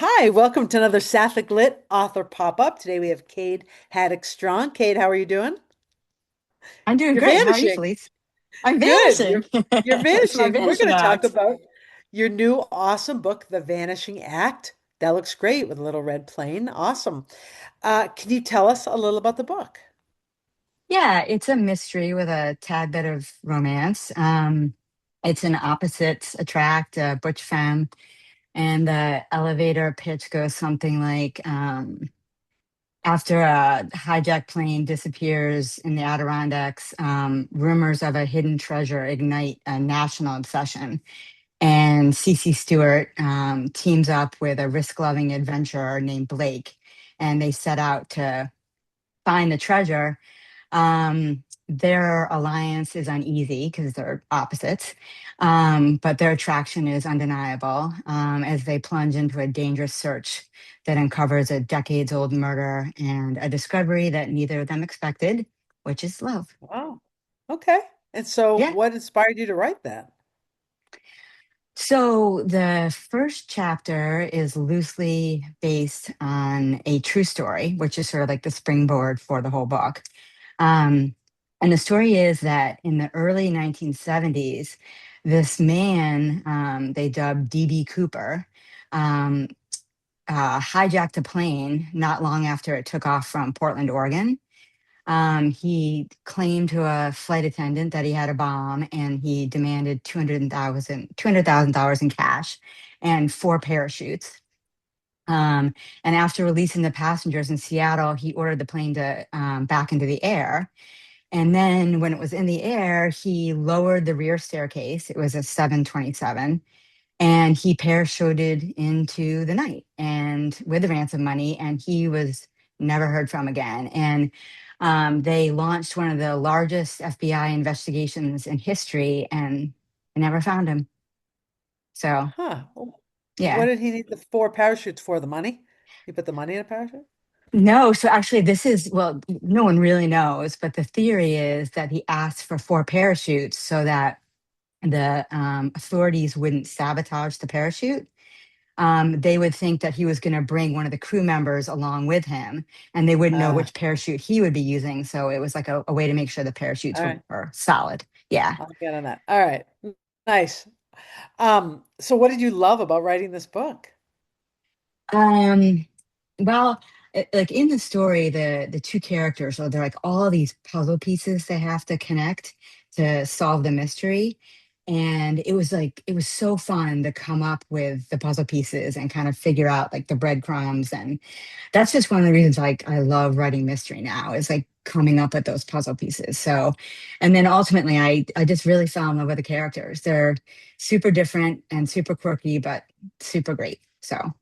Hi, welcome to another Sapphic Lit author pop-up. Today we have Cade Haddock Strong. Cade, how are you doing? I'm doing You're great. How are you, vanishing. Felice? I'm Good. vanishing. You're It's my vanishing. We're vanishing going to talk act. about your new awesome book, The Vanishing Act. That looks great with a little red plane. Awesome. Can you tell us a little about the book? Yeah, it's a mystery with a tad bit of romance. It's an opposites attract, butch femme, and the elevator pitch goes something like after a hijacked plane disappears in the Adirondacks, rumors of a hidden treasure ignite a national obsession. And Cece Stewart teams up with a risk-loving adventurer named Blake, and they set out to find the treasure. Their alliance is uneasy because they're opposites, but their attraction is undeniable as they plunge into a dangerous search that uncovers a decades-old murder and a discovery that neither of them expected, which is love. Wow. Okay. And so Yeah. what inspired you to write that? So the first chapter is loosely based on a true story, which is sort of like the springboard for the whole book. Um, and the story is that in the early 1970s, this man, they dubbed DB Cooper, um, hijacked a plane not long after it took off from Portland, Oregon. He claimed to a flight attendant that he had a bomb and he demanded $200,000 in cash and four parachutes. Um, and after releasing the passengers in Seattle, he ordered the plane to back into the air. And then when it was in the air, he lowered the rear staircase. It was a 727, and he parachuted into the night and with the ransom money, and he was never heard from again. And they launched one of the largest FBI investigations in history, and they never found him. So Huh. Well, what yeah. did he need the four parachutes for? The money? He put the money in a parachute? No, so actually, this is, well, no one really knows, but the theory is that he asked for four parachutes so that the authorities wouldn't sabotage the parachute. They would think that he was going to bring one of the crew members along with him, and they wouldn't know Ah, which parachute he would be using. So it was like a way to make sure the parachutes all right. were solid. Yeah. I'll get on that. All right. Nice. So what did you love about writing this book? Um, well, like in the story, the two characters are they're like all these puzzle pieces they have to connect to solve the mystery. And it was so fun to come up with the puzzle pieces and kind of figure out like the breadcrumbs. And that's just one of the reasons like I love writing mystery now is like coming up with those puzzle pieces. So, and then ultimately I just really fell in love with the characters. They're super different and super quirky, but super great. So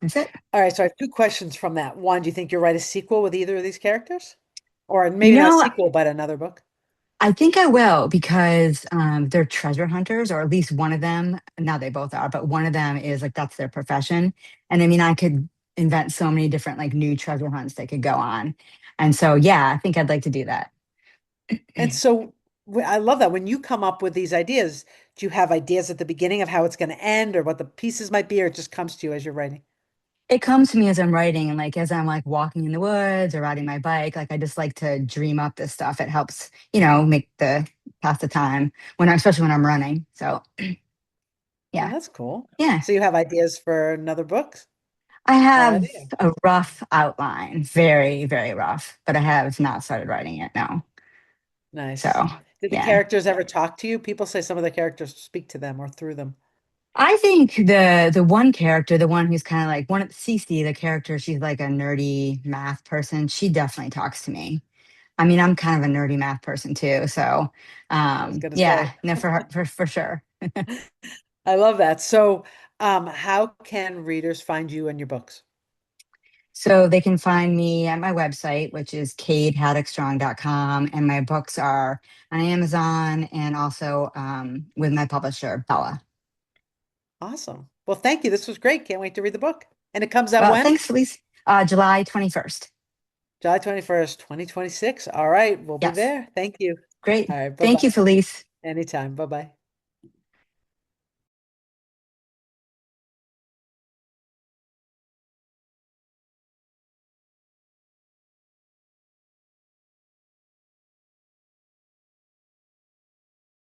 that's it. All right, so I have two questions from that. One, do you think you'll write a sequel with either of these characters? Or You maybe not a know, sequel, but another book? I think I will because they're treasure hunters, or at least one of them. Now they both are, but one of them is like that's their profession. And I mean, I could invent so many different like new treasure hunts they could go on. And so, yeah, I think I'd like to do that. And so I love that. When you come up with these ideas, do you have ideas at the beginning of how it's going to end or what the pieces might be, or it just comes to you as you're writing? It comes to me as I'm writing and like as I'm like walking in the woods or riding my bike. Like I just like to dream up this stuff. It helps, make the pass the time especially when I'm running. So Oh, yeah, that's cool. yeah. So you have ideas for another book I have already? a rough outline, very, very rough, but I have not started writing it now. So, Nice. Did the yeah. characters ever talk to you? People say some of the characters speak to them or through them. I think the one character, the one who's kind of like one of Cece, the character, she's like a nerdy math person. She definitely talks to me. I mean, I'm kind of a nerdy math person too. So, I was going to yeah, say. no, for sure. I love that. So, how can readers find you and your books? So they can find me at my website, which is cadehaddockstrong.com, and my books are on Amazon and also with my publisher, Bella. Awesome. Well, thank you. This was great. Can't wait to read the book. And it comes out Well, when? thanks, Felice. July 21st. July 21st, 2026. All right. We'll be Yes. there. Thank you. Great. All right. Thank you, Bye-bye. Felice. Anytime. Bye-bye.